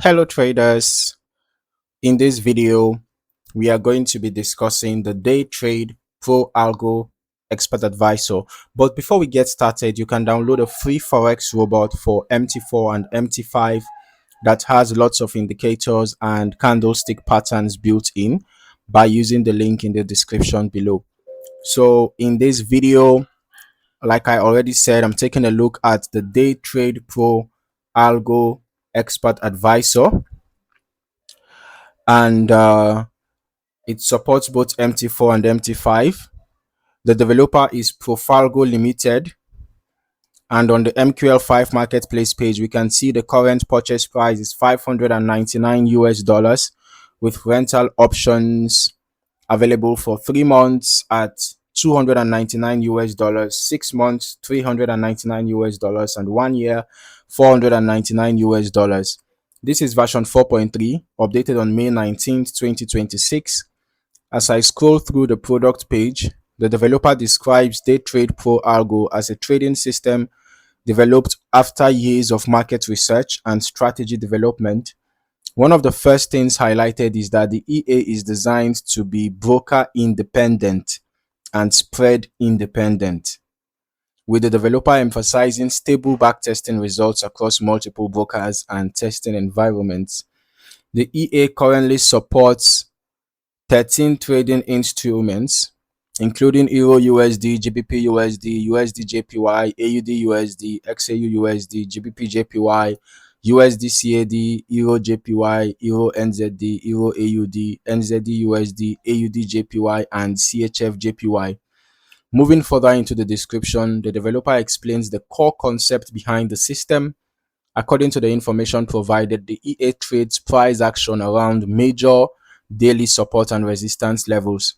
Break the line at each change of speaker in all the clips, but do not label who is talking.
Hello traders, in this video we are going to be discussing the DayTrade Pro Algo Expert Advisor. But before we get started, you can download a free Forex robot for MT4 and MT5 that has lots of indicators and candlestick patterns built in by using the link in the description below. So in this video, like I already said, I'm taking a look at the DayTrade Pro Algo Expert Advisor, and it supports both MT4 and MT5. The developer is Profalgo Limited, and on the MQL5 Marketplace page, we can see the current purchase price is $599 with rental options available for 3 months at $299, 6 months $399, and 1 year $499. This is version 4.3, updated on May 19th, 2026. As I scroll through the product page, the developer describes DayTrade Pro Algo as a trading system developed after years of market research and strategy development. One of the first things highlighted is that the EA is designed to be broker independent and spread independent, with the developer emphasizing stable backtesting results across multiple brokers and testing environments. The EA currently supports 13 trading instruments, including Euro USD, GBP USD, USD JPY, AUD USD, XAU USD, GBP JPY, USD CAD, Euro JPY, Euro NZD, Euro AUD, NZD USD, AUD JPY, and CHF JPY. Moving further into the description, the developer explains the core concept behind the system. According to the information provided, the EA trades price action around major daily support and resistance levels.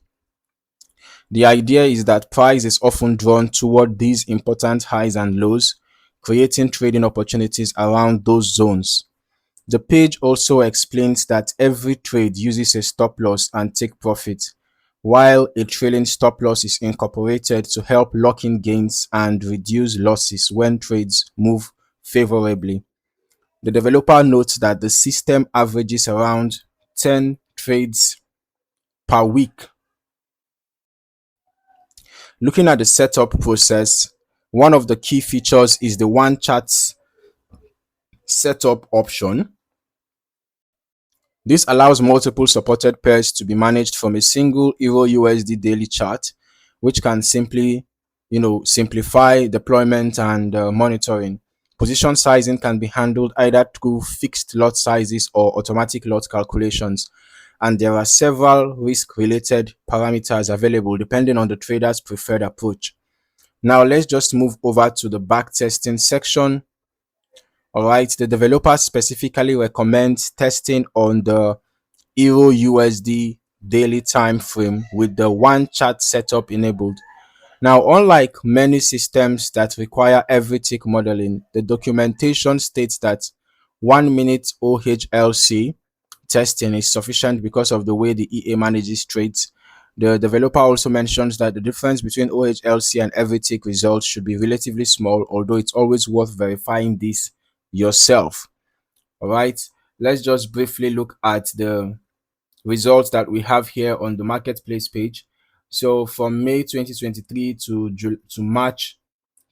The idea is that price is often drawn toward these important highs and lows, creating trading opportunities around those zones. The page also explains that every trade uses a stop loss and take profit, while a trailing stop loss is incorporated to help lock in gains and reduce losses when trades move favorably. The developer notes that the system averages around 10 trades per week. Looking at the setup process, one of the key features is the OneChartSetup option. This allows multiple supported pairs to be managed from a single Euro USD daily chart, which can simply, simplify deployment and monitoring. Position sizing can be handled either through fixed lot sizes or automatic lot calculations, and there are several risk-related parameters available depending on the trader's preferred approach. Now let's just move over to the backtesting section. All right, the developer specifically recommends testing on the Euro USD daily time frame with the OneChartSetup enabled. Now, unlike many systems that require every tick modeling, the documentation states that 1 minute OHLC testing is sufficient because of the way the EA manages trades. The developer also mentions that the difference between OHLC and every tick results should be relatively small, although it's always worth verifying this yourself. All right, let's just briefly look at the results that we have here on the marketplace page. So from May 2023 to March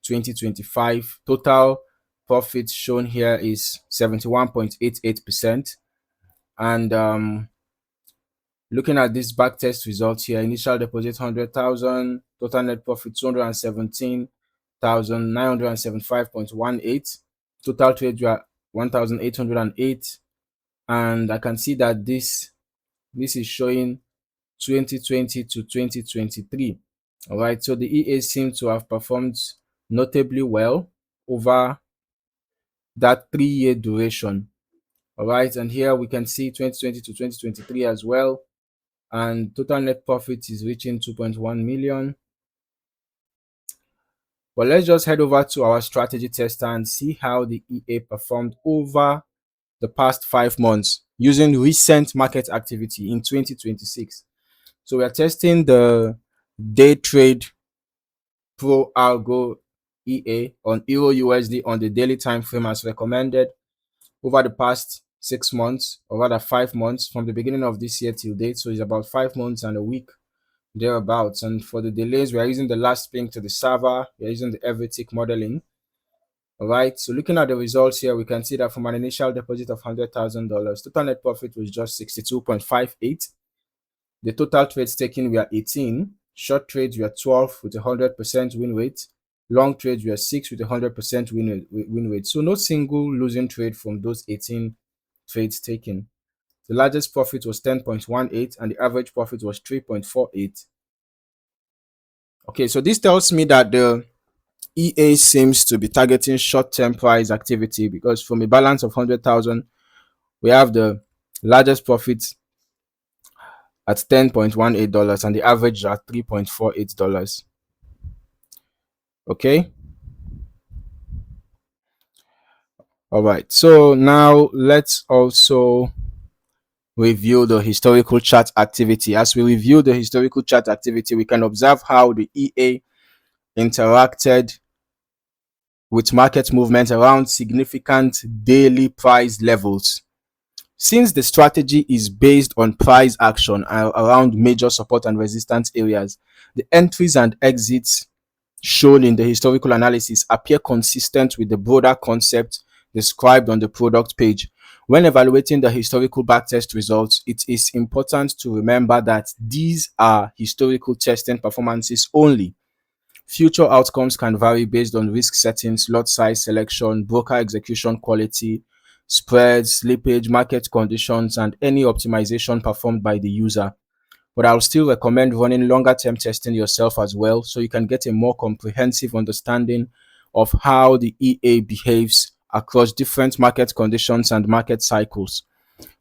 2025, total profit shown here is 71.88%. And looking at this backtest results here, initial deposit 100,000, total net profit 217,975.18, total trades were 1,808, and I can see that this is showing 2020 to 2023. All right, so the EA seem to have performed notably well over that 3-year duration. All right, and here we can see 2020 to 2023 as well, and total net profit is reaching 2.1 million. But let's just head over to our strategy tester and see how the EA performed over the past 5 months using recent market activity in 2026. So we are testing the DayTrade Pro Algo EA on Euro USD on the daily time frame as recommended. Over the past 6 months, or rather 5 months from the beginning of this year till date. So it's about 5 months and a week thereabouts. And for the delays, we are using the last ping to the server. We are using the every tick modeling. All right. So looking at the results here, we can see that from an initial deposit of $100,000, total net profit was just 62.58. The total trades taken were 18. Short trades were 12 with a 100% win rate. Long trades were 6 with a 100% win rate. So no single losing trade from those 18 trades taken. The largest profit was 10.18 and the average profit was 3.48. Okay, so this tells me that the EA seems to be targeting short-term price activity, because from a balance of 100,000, we have the largest profit at $10.18 and the average at $3.48. Okay. All right. So now let's also review the historical chart activity. As we review the historical chart activity, we can observe how the EA interacted with market movement around significant daily price levels. Since the strategy is based on price action around major support and resistance areas, the entries and exits shown in the historical analysis appear consistent with the broader concept described on the product page. When evaluating the historical backtest results, it is important to remember that these are historical testing performances only. Future outcomes can vary based on risk settings, lot size selection, broker execution quality, spreads, slippage, market conditions, and any optimization performed by the user. But I'll still recommend running longer term testing yourself as well, so you can get a more comprehensive understanding of how the EA behaves across different market conditions and market cycles.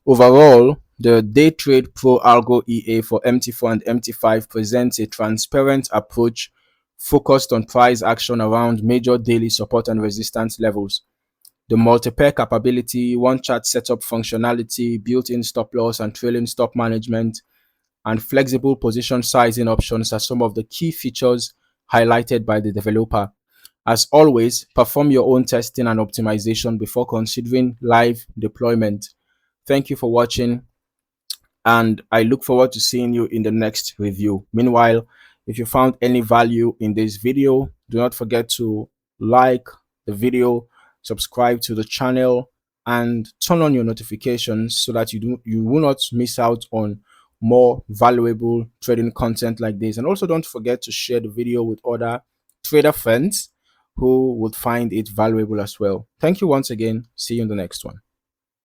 Overall, the DayTrade Pro Algo EA for MT4 and MT5 presents a transparent approach focused on price action around major daily support and resistance levels. The multi-pair capability, OneChartSetup functionality, built-in stop loss and trailing stop management, and flexible position sizing options are some of the key features highlighted by the developer. As always, perform your own testing and optimization before considering live deployment. Thank you for watching, and I look forward to seeing you in the next review. Meanwhile, if you found any value in this video, do not forget to like the video, subscribe to the channel, and turn on your notifications so that you will not miss out on more valuable trading content like this. And also don't forget to share the video with other trader friends who would find it valuable as well. Thank you once again. See you in the next one.